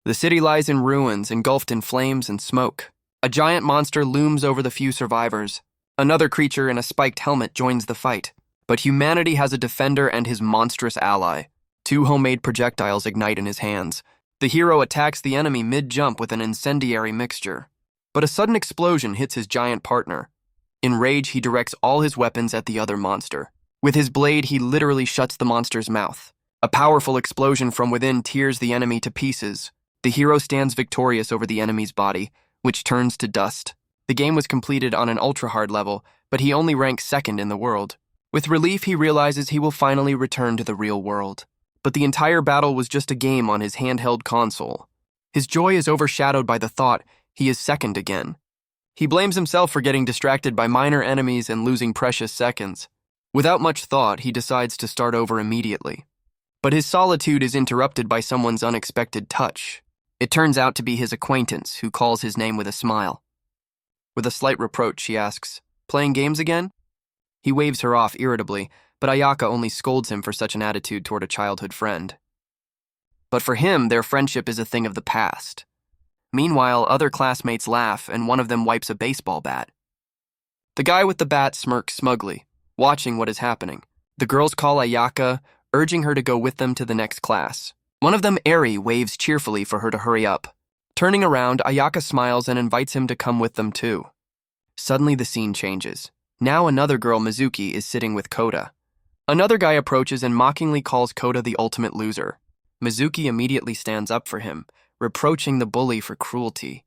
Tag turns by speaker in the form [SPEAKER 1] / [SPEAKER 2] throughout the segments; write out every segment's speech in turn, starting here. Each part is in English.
[SPEAKER 1] The city lies in ruins, engulfed in flames and smoke. A giant monster looms over the few survivors. Another creature in a spiked helmet joins the fight. But humanity has a defender and his monstrous ally. Two homemade projectiles ignite in his hands. The hero attacks the enemy mid-jump with an incendiary mixture. But a sudden explosion hits his giant partner. In rage, he directs all his weapons at the other monster. With his blade, he literally shuts the monster's mouth. A powerful explosion from within tears the enemy to pieces. The hero stands victorious over the enemy's body, which turns to dust. The game was completed on an ultra-hard level, but he only ranks second in the world. With relief, he realizes he will finally return to the real world. But the entire battle was just a game on his handheld console. His joy is overshadowed by the thought he is second again. He blames himself for getting distracted by minor enemies and losing precious seconds. Without much thought, he decides to start over immediately. But his solitude is interrupted by someone's unexpected touch. It turns out to be his acquaintance, who calls his name with a smile. With a slight reproach, she asks, "Playing games again?" He waves her off irritably, but Ayaka only scolds him for such an attitude toward a childhood friend. But for him, their friendship is a thing of the past. Meanwhile, other classmates laugh, and one of them wipes a baseball bat. The guy with the bat smirks smugly, watching what is happening. The girls call Ayaka, urging her to go with them to the next class. One of them, Eri, waves cheerfully for her to hurry up. Turning around, Ayaka smiles and invites him to come with them too. Suddenly the scene changes. Now another girl, Mizuki, is sitting with Kota. Another guy approaches and mockingly calls Kota the ultimate loser. Mizuki immediately stands up for him, reproaching the bully for cruelty.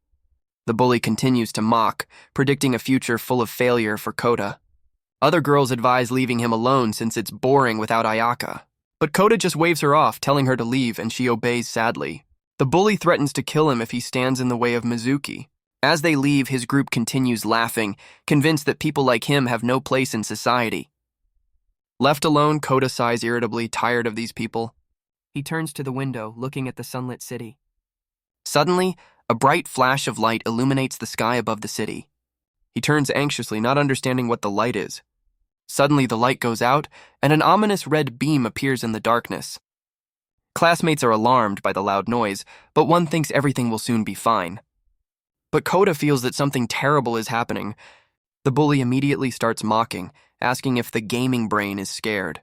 [SPEAKER 1] The bully continues to mock, predicting a future full of failure for Kota. Other girls advise leaving him alone since it's boring without Ayaka. But Kota just waves her off, telling her to leave, and she obeys sadly. The bully threatens to kill him if he stands in the way of Mizuki. As they leave, his group continues laughing, convinced that people like him have no place in society. Left alone, Kota sighs irritably, tired of these people. He turns to the window, looking at the sunlit city. Suddenly, a bright flash of light illuminates the sky above the city. He turns anxiously, not understanding what the light is. Suddenly, the light goes out, and an ominous red beam appears in the darkness. Classmates are alarmed by the loud noise, but one thinks everything will soon be fine. But Kota feels that something terrible is happening. The bully immediately starts mocking, asking if the gaming brain is scared.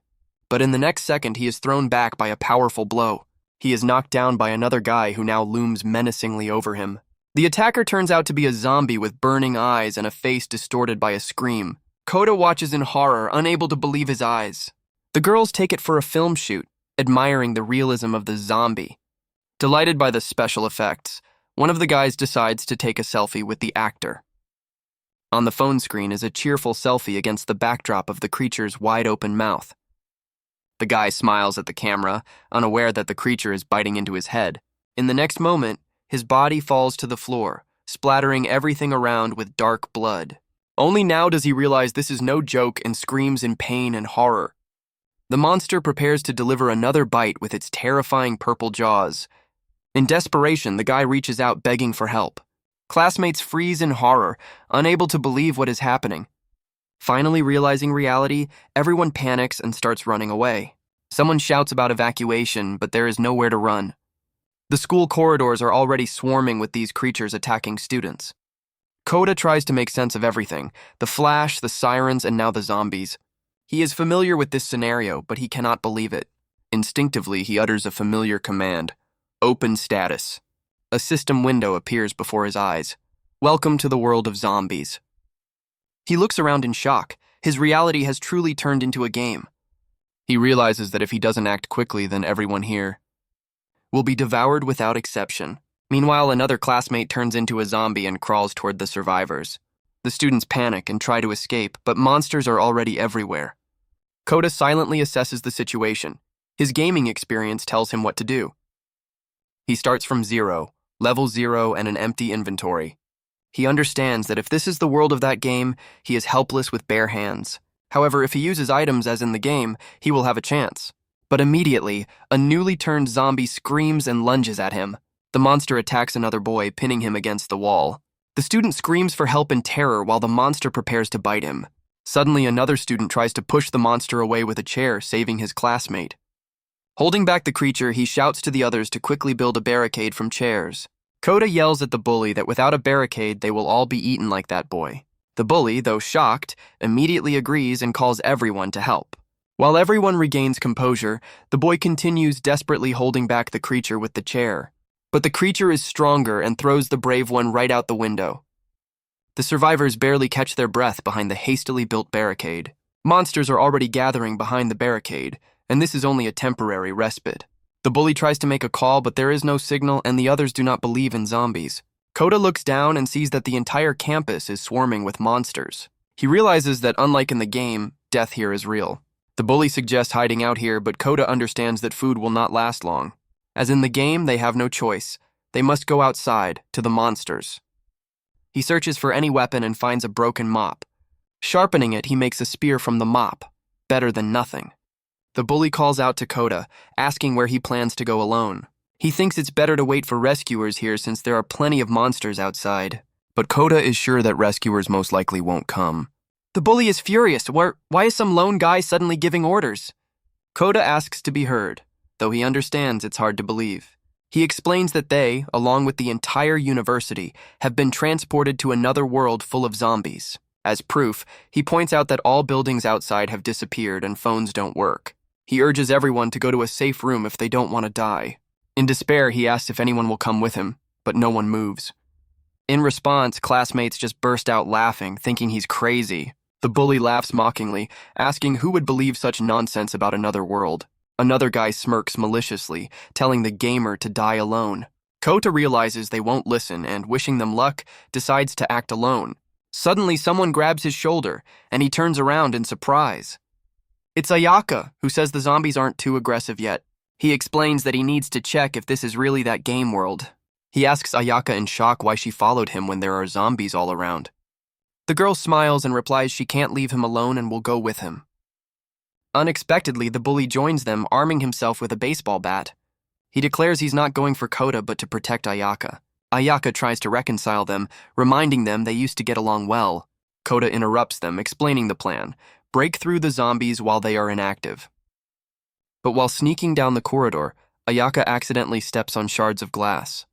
[SPEAKER 1] But in the next second, he is thrown back by a powerful blow. He is knocked down by another guy who now looms menacingly over him. The attacker turns out to be a zombie with burning eyes and a face distorted by a scream. Kota watches in horror, unable to believe his eyes. The girls take it for a film shoot, admiring the realism of the zombie. Delighted by the special effects, one of the guys decides to take a selfie with the actor. On the phone screen is a cheerful selfie against the backdrop of the creature's wide-open mouth. The guy smiles at the camera, unaware that the creature is biting into his head. In the next moment, his body falls to the floor, splattering everything around with dark blood. Only now does he realize this is no joke and screams in pain and horror. The monster prepares to deliver another bite with its terrifying purple jaws. In desperation, the guy reaches out begging for help. Classmates freeze in horror, unable to believe what is happening. Finally realizing reality, everyone panics and starts running away. Someone shouts about evacuation, but there is nowhere to run. The school corridors are already swarming with these creatures attacking students. Kota tries to make sense of everything, the flash, the sirens, and now the zombies. He is familiar with this scenario, but he cannot believe it. Instinctively, he utters a familiar command. Open status. A system window appears before his eyes. Welcome to the world of zombies. He looks around in shock. His reality has truly turned into a game. He realizes that if he doesn't act quickly, then everyone here will be devoured without exception. Meanwhile, another classmate turns into a zombie and crawls toward the survivors. The students panic and try to escape, but monsters are already everywhere. Kota silently assesses the situation. His gaming experience tells him what to do. He starts from zero, level 0, and an empty inventory. He understands that if this is the world of that game, he is helpless with bare hands. However, if he uses items as in the game, he will have a chance. But immediately, a newly turned zombie screams and lunges at him. The monster attacks another boy, pinning him against the wall. The student screams for help in terror while the monster prepares to bite him. Suddenly, another student tries to push the monster away with a chair, saving his classmate. Holding back the creature, he shouts to the others to quickly build a barricade from chairs. Kota yells at the bully that without a barricade, they will all be eaten like that boy. The bully, though shocked, immediately agrees and calls everyone to help. While everyone regains composure, the boy continues desperately holding back the creature with the chair. But the creature is stronger and throws the brave one right out the window. The survivors barely catch their breath behind the hastily built barricade. Monsters are already gathering behind the barricade, and this is only a temporary respite. The bully tries to make a call, but there is no signal, and the others do not believe in zombies. Kota looks down and sees that the entire campus is swarming with monsters. He realizes that unlike in the game, death here is real. The bully suggests hiding out here, but Kota understands that food will not last long. As in the game, they have no choice. They must go outside, to the monsters. He searches for any weapon and finds a broken mop. Sharpening it, he makes a spear from the mop. Better than nothing. The bully calls out to Kota, asking where he plans to go alone. He thinks it's better to wait for rescuers here since there are plenty of monsters outside. But Kota is sure that rescuers most likely won't come. The bully is furious. Why is some lone guy suddenly giving orders? Kota asks to be heard, though he understands it's hard to believe. He explains that they, along with the entire university, have been transported to another world full of zombies. As proof, he points out that all buildings outside have disappeared and phones don't work. He urges everyone to go to a safe room if they don't want to die. In despair, he asks if anyone will come with him, but no one moves. In response, classmates just burst out laughing, thinking he's crazy. The bully laughs mockingly, asking who would believe such nonsense about another world. Another guy smirks maliciously, telling the gamer to die alone. Kota realizes they won't listen and, wishing them luck, decides to act alone. Suddenly, someone grabs his shoulder, and he turns around in surprise. It's Ayaka, who says the zombies aren't too aggressive yet. He explains that he needs to check if this is really that game world. He asks Ayaka in shock why she followed him when there are zombies all around. The girl smiles and replies she can't leave him alone and will go with him. Unexpectedly, the bully joins them, arming himself with a baseball bat. He declares he's not going for Kota but to protect Ayaka. Ayaka tries to reconcile them, reminding them they used to get along well. Kota interrupts them, explaining the plan: break through the zombies while they are inactive. But while sneaking down the corridor, Ayaka accidentally steps on shards of glass.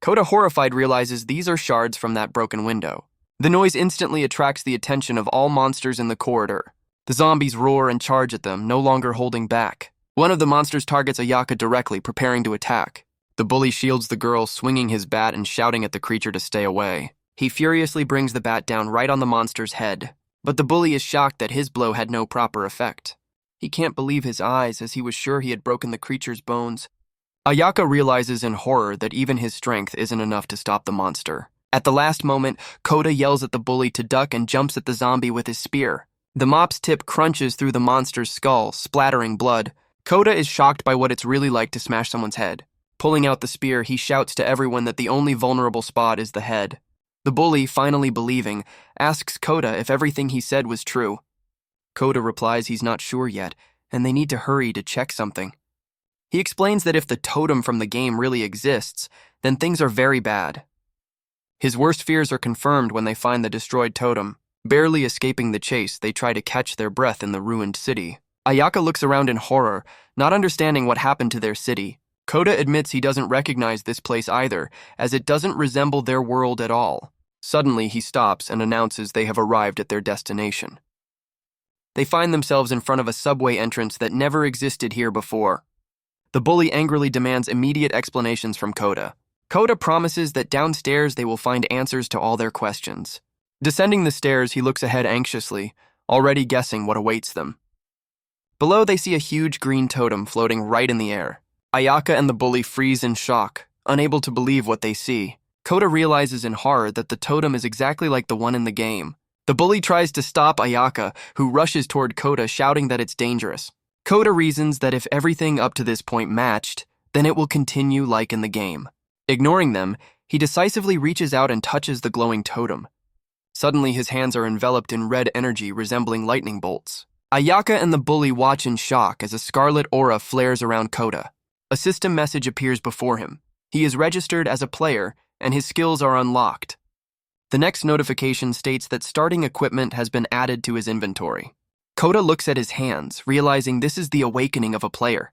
[SPEAKER 1] Kota, horrified, realizes these are shards from that broken window. The noise instantly attracts the attention of all monsters in the corridor. The zombies roar and charge at them, no longer holding back. One of the monsters targets Ayaka directly, preparing to attack. The bully shields the girl, swinging his bat and shouting at the creature to stay away. He furiously brings the bat down right on the monster's head, but the bully is shocked that his blow had no proper effect. He can't believe his eyes, as he was sure he had broken the creature's bones. Ayaka realizes in horror that even his strength isn't enough to stop the monster. At the last moment, Kota yells at the bully to duck and jumps at the zombie with his spear. The mop's tip crunches through the monster's skull, splattering blood. Kota is shocked by what it's really like to smash someone's head. Pulling out the spear, he shouts to everyone that the only vulnerable spot is the head. The bully, finally believing, asks Kota if everything he said was true. Kota replies he's not sure yet, and they need to hurry to check something. He explains that if the totem from the game really exists, then things are very bad. His worst fears are confirmed when they find the destroyed totem. Barely escaping the chase, they try to catch their breath in the ruined city. Ayaka looks around in horror, not understanding what happened to their city. Kota admits he doesn't recognize this place either, as it doesn't resemble their world at all. Suddenly, he stops and announces they have arrived at their destination. They find themselves in front of a subway entrance that never existed here before. The bully angrily demands immediate explanations from Kota. Kota promises that downstairs they will find answers to all their questions. Descending the stairs, he looks ahead anxiously, already guessing what awaits them. Below, they see a huge green totem floating right in the air. Ayaka and the bully freeze in shock, unable to believe what they see. Kota realizes in horror that the totem is exactly like the one in the game. The bully tries to stop Ayaka, who rushes toward Kota, shouting that it's dangerous. Kota reasons that if everything up to this point matched, then it will continue like in the game. Ignoring them, he decisively reaches out and touches the glowing totem. Suddenly, his hands are enveloped in red energy resembling lightning bolts. Ayaka and the bully watch in shock as a scarlet aura flares around Kota. A system message appears before him. He is registered as a player, and his skills are unlocked. The next notification states that starting equipment has been added to his inventory. Kota looks at his hands, realizing this is the awakening of a player.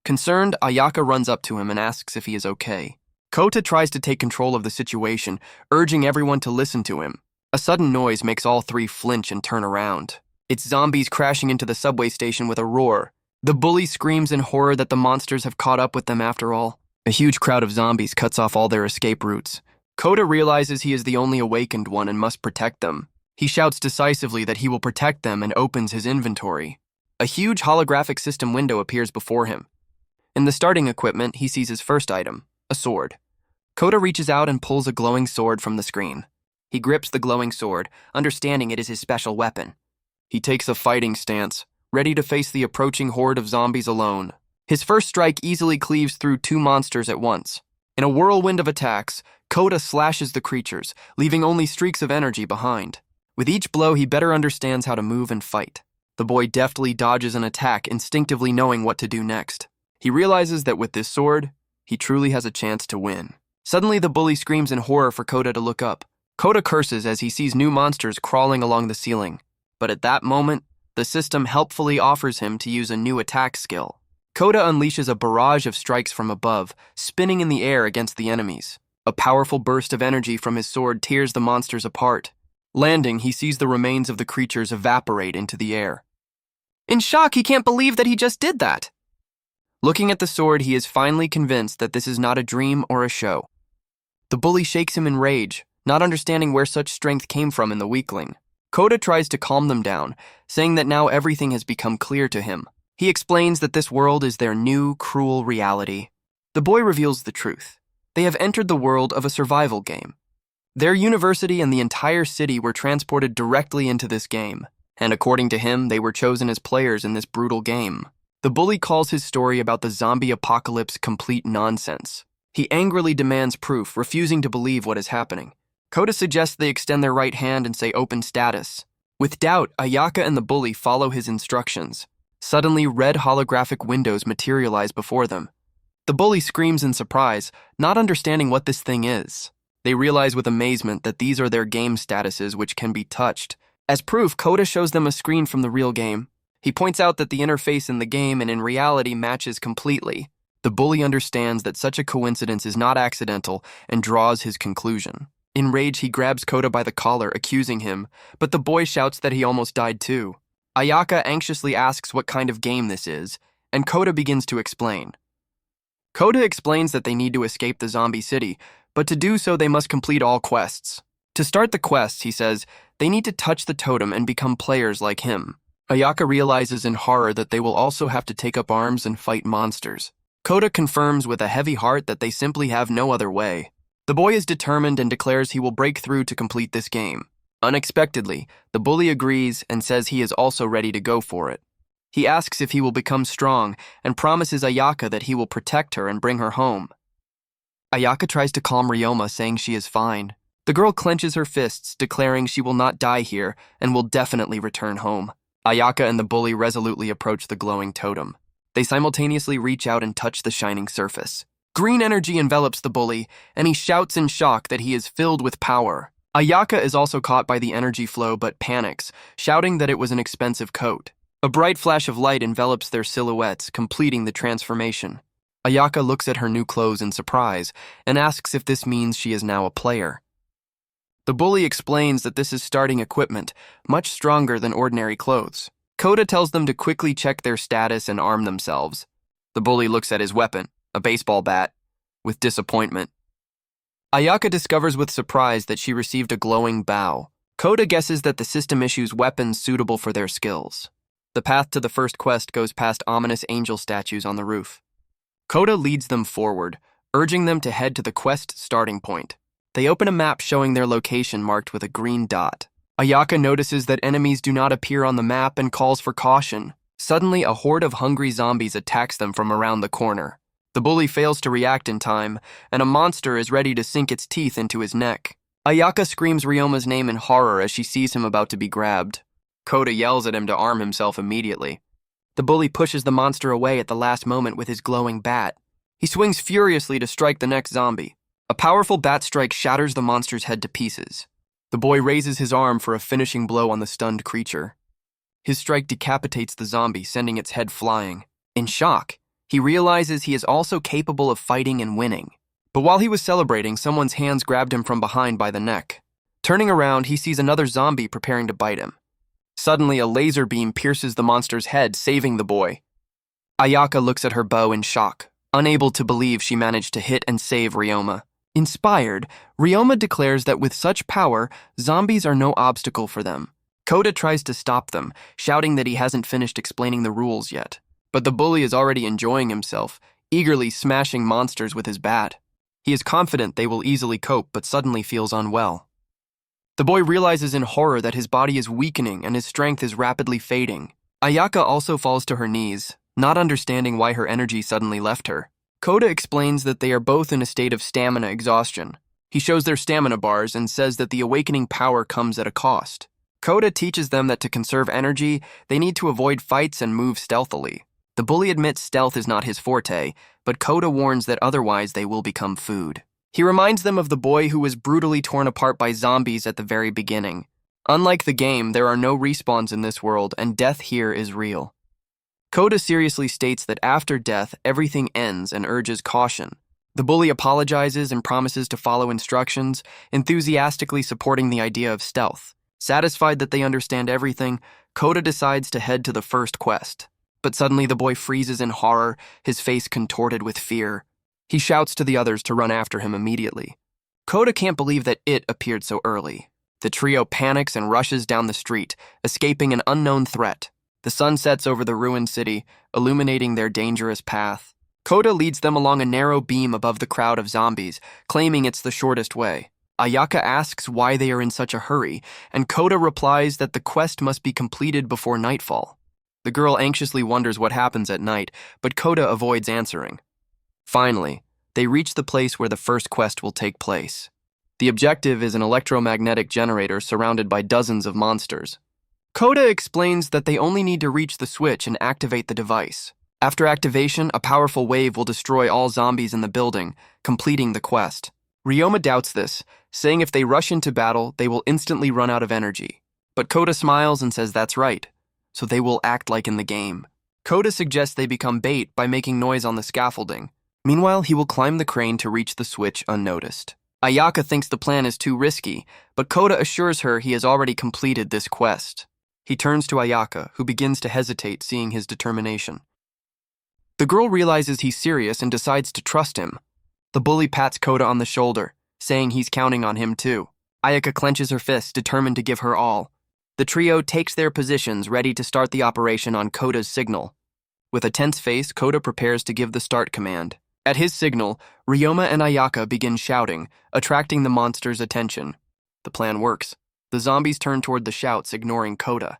[SPEAKER 1] Concerned, Ayaka runs up to him and asks if he is okay. Kota tries to take control of the situation, urging everyone to listen to him. A sudden noise makes all three flinch and turn around. It's zombies crashing into the subway station with a roar. The bully screams in horror that the monsters have caught up with them after all. A huge crowd of zombies cuts off all their escape routes. Kota realizes he is the only awakened one and must protect them. He shouts decisively that he will protect them and opens his inventory. A huge holographic system window appears before him. In the starting equipment, he sees his first item, a sword. Kota reaches out and pulls a glowing sword from the screen. He grips the glowing sword, understanding it is his special weapon. He takes a fighting stance, ready to face the approaching horde of zombies alone. His first strike easily cleaves through two monsters at once. In a whirlwind of attacks, Kota slashes the creatures, leaving only streaks of energy behind. With each blow, he better understands how to move and fight. The boy deftly dodges an attack, instinctively knowing what to do next. He realizes that with this sword, he truly has a chance to win. Suddenly, the bully screams in horror for Kota to look up. Kota curses as he sees new monsters crawling along the ceiling. But at that moment, the system helpfully offers him to use a new attack skill. Kota unleashes a barrage of strikes from above, spinning in the air against the enemies. A powerful burst of energy from his sword tears the monsters apart. Landing, he sees the remains of the creatures evaporate into the air. In shock, he can't believe that he just did that. Looking at the sword, he is finally convinced that this is not a dream or a show. The bully shakes him in rage, not understanding where such strength came from in the weakling. Kota tries to calm them down, saying that now everything has become clear to him. He explains that this world is their new, cruel reality. The boy reveals the truth. They have entered the world of a survival game. Their university and the entire city were transported directly into this game, and according to him, they were chosen as players in this brutal game. The bully calls his story about the zombie apocalypse complete nonsense. He angrily demands proof, refusing to believe what is happening. Kota suggests they extend their right hand and say open status. With doubt, Ayaka and the bully follow his instructions. Suddenly, red holographic windows materialize before them. The bully screams in surprise, not understanding what this thing is. They realize with amazement that these are their game statuses which can be touched. As proof, Kota shows them a screen from the real game. He points out that the interface in the game and in reality matches completely. The bully understands that such a coincidence is not accidental and draws his conclusion. In rage, he grabs Kota by the collar, accusing him, but the boy shouts that he almost died too. Ayaka anxiously asks what kind of game this is, and Kota begins to explain. Kota explains that they need to escape the zombie city, but to do so they must complete all quests. To start the quests, he says, they need to touch the totem and become players like him. Ayaka realizes in horror that they will also have to take up arms and fight monsters. Kota confirms with a heavy heart that they simply have no other way. The boy is determined and declares he will break through to complete this game. Unexpectedly, the bully agrees and says he is also ready to go for it. He asks if he will become strong and promises Ayaka that he will protect her and bring her home. Ayaka tries to calm Ryoma, saying she is fine. The girl clenches her fists, declaring she will not die here and will definitely return home. Ayaka and the bully resolutely approach the glowing totem. They simultaneously reach out and touch the shining surface. Green energy envelops the bully, and he shouts in shock that he is filled with power. Ayaka is also caught by the energy flow but panics, shouting that it was an expensive coat. A bright flash of light envelops their silhouettes, completing the transformation. Ayaka looks at her new clothes in surprise and asks if this means she is now a player. The bully explains that this is starting equipment, much stronger than ordinary clothes. Kota tells them to quickly check their status and arm themselves. The bully looks at his weapon, a baseball bat, with disappointment. Ayaka discovers with surprise that she received a glowing bow. Kota guesses that the system issues weapons suitable for their skills. The path to the first quest goes past ominous angel statues on the roof. Kota leads them forward, urging them to head to the quest starting point. They open a map showing their location marked with a green dot. Ayaka notices that enemies do not appear on the map and calls for caution. Suddenly, a horde of hungry zombies attacks them from around the corner. The bully fails to react in time, and a monster is ready to sink its teeth into his neck. Ayaka screams Ryoma's name in horror as she sees him about to be grabbed. Kota yells at him to arm himself immediately. The bully pushes the monster away at the last moment with his glowing bat. He swings furiously to strike the next zombie. A powerful bat strike shatters the monster's head to pieces. The boy raises his arm for a finishing blow on the stunned creature. His strike decapitates the zombie, sending its head flying. In shock, He realizes he is also capable of fighting and winning. But while he was celebrating, someone's hands grabbed him from behind by the neck. Turning around, he sees another zombie preparing to bite him. Suddenly, a laser beam pierces the monster's head, saving the boy. Ayaka looks at her bow in shock, unable to believe she managed to hit and save Ryoma. Inspired, Ryoma declares that with such power, zombies are no obstacle for them. Kota tries to stop them, shouting that he hasn't finished explaining the rules yet. But the bully is already enjoying himself, eagerly smashing monsters with his bat. He is confident they will easily cope, but suddenly feels unwell. The boy realizes in horror that his body is weakening and his strength is rapidly fading. Ayaka also falls to her knees, not understanding why her energy suddenly left her. Kota explains that they are both in a state of stamina exhaustion. He shows their stamina bars and says that the awakening power comes at a cost. Kota teaches them that to conserve energy, they need to avoid fights and move stealthily. The bully admits stealth is not his forte, but Kota warns that otherwise they will become food. He reminds them of the boy who was brutally torn apart by zombies at the very beginning. Unlike the game, there are no respawns in this world, and death here is real. Kota seriously states that after death, everything ends and urges caution. The bully apologizes and promises to follow instructions, enthusiastically supporting the idea of stealth. Satisfied that they understand everything, Kota decides to head to the first quest. But suddenly the boy freezes in horror, his face contorted with fear. He shouts to the others to run after him immediately. Kota can't believe that it appeared so early. The trio panics and rushes down the street, escaping an unknown threat. The sun sets over the ruined city, illuminating their dangerous path. Kota leads them along a narrow beam above the crowd of zombies, claiming it's the shortest way. Ayaka asks why they are in such a hurry, and Kota replies that the quest must be completed before nightfall. The girl anxiously wonders what happens at night, but Kota avoids answering. Finally, they reach the place where the first quest will take place. The objective is an electromagnetic generator surrounded by dozens of monsters. Kota explains that they only need to reach the switch and activate the device. After activation, a powerful wave will destroy all zombies in the building, completing the quest. Ryoma doubts this, saying if they rush into battle, they will instantly run out of energy. But Kota smiles and says that's right, so they will act like in the game. Kota suggests they become bait by making noise on the scaffolding. Meanwhile, he will climb the crane to reach the switch unnoticed. Ayaka thinks the plan is too risky, but Kota assures her he has already completed this quest. He turns to Ayaka, who begins to hesitate, seeing his determination. The girl realizes he's serious and decides to trust him. The bully pats Kota on the shoulder, saying he's counting on him too. Ayaka clenches her fists, determined to give her all. The trio takes their positions, ready to start the operation on Kota's signal. With a tense face, Kota prepares to give the start command. At his signal, Ryoma and Ayaka begin shouting, attracting the monster's attention. The plan works. The zombies turn toward the shouts, ignoring Kota.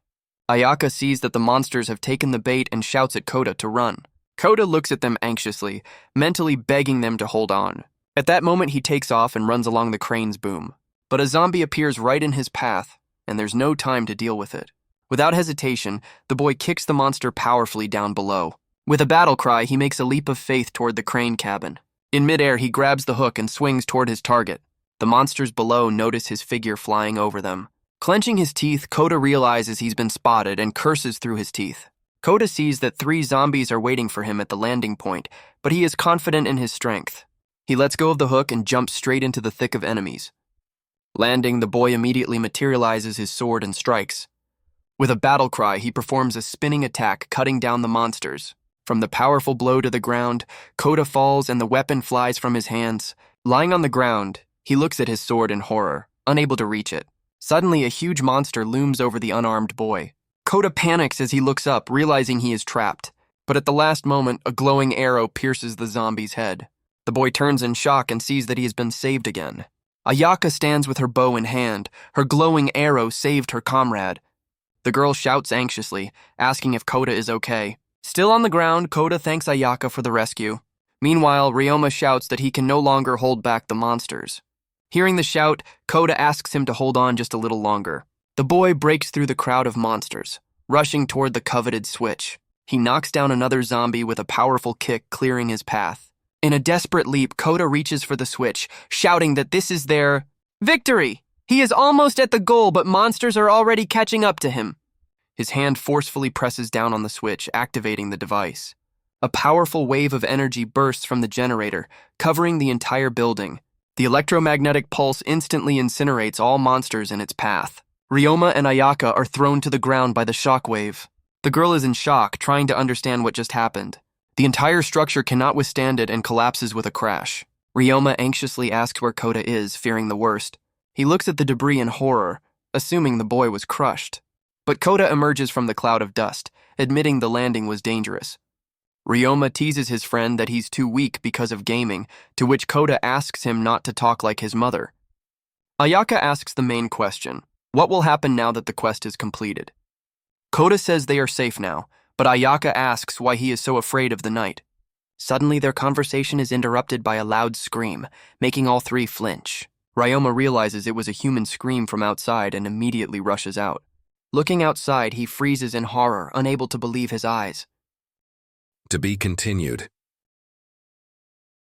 [SPEAKER 1] Ayaka sees that the monsters have taken the bait and shouts at Kota to run. Kota looks at them anxiously, mentally begging them to hold on. At that moment, he takes off and runs along the crane's boom. But a zombie appears right in his path, and there's no time to deal with it. Without hesitation, the boy kicks the monster powerfully down below. With a battle cry, he makes a leap of faith toward the crane cabin. In midair, he grabs the hook and swings toward his target. The monsters below notice his figure flying over them. Clenching his teeth, Kota realizes he's been spotted and curses through his teeth. Kota sees that 3 zombies are waiting for him at the landing point, but he is confident in his strength. He lets go of the hook and jumps straight into the thick of enemies. Landing, the boy immediately materializes his sword and strikes. With a battle cry, he performs a spinning attack, cutting down the monsters. From the powerful blow to the ground, Kota falls and the weapon flies from his hands. Lying on the ground, he looks at his sword in horror, unable to reach it. Suddenly, a huge monster looms over the unarmed boy. Kota panics as he looks up, realizing he is trapped. But at the last moment, a glowing arrow pierces the zombie's head. The boy turns in shock and sees that he has been saved again. Ayaka stands with her bow in hand. Her glowing arrow saved her comrade. The girl shouts anxiously, asking if Kota is okay. Still on the ground, Kota thanks Ayaka for the rescue. Meanwhile, Ryoma shouts that he can no longer hold back the monsters. Hearing the shout, Kota asks him to hold on just a little longer. The boy breaks through the crowd of monsters, rushing toward the coveted switch. He knocks down another zombie with a powerful kick, clearing his path. In a desperate leap, Kota reaches for the switch, shouting that this is their victory. He is almost at the goal, but monsters are already catching up to him. His hand forcefully presses down on the switch, activating the device. A powerful wave of energy bursts from the generator, covering the entire building. The electromagnetic pulse instantly incinerates all monsters in its path. Ryoma and Ayaka are thrown to the ground by the shockwave. The girl is in shock, trying to understand what just happened. The entire structure cannot withstand it and collapses with a crash. Ryoma anxiously asks where Kota is, fearing the worst. He looks at the debris in horror, assuming the boy was crushed. But Kota emerges from the cloud of dust, admitting the landing was dangerous. Ryoma teases his friend that he's too weak because of gaming, to which Kota asks him not to talk like his mother. Ayaka asks the main question: what will happen now that the quest is completed? Kota says they are safe now, but Ayaka asks why he is so afraid of the night. Suddenly, their conversation is interrupted by a loud scream, making all three flinch. Ryoma realizes it was a human scream from outside and immediately rushes out. Looking outside, he freezes in horror, unable to believe his eyes.
[SPEAKER 2] To be continued.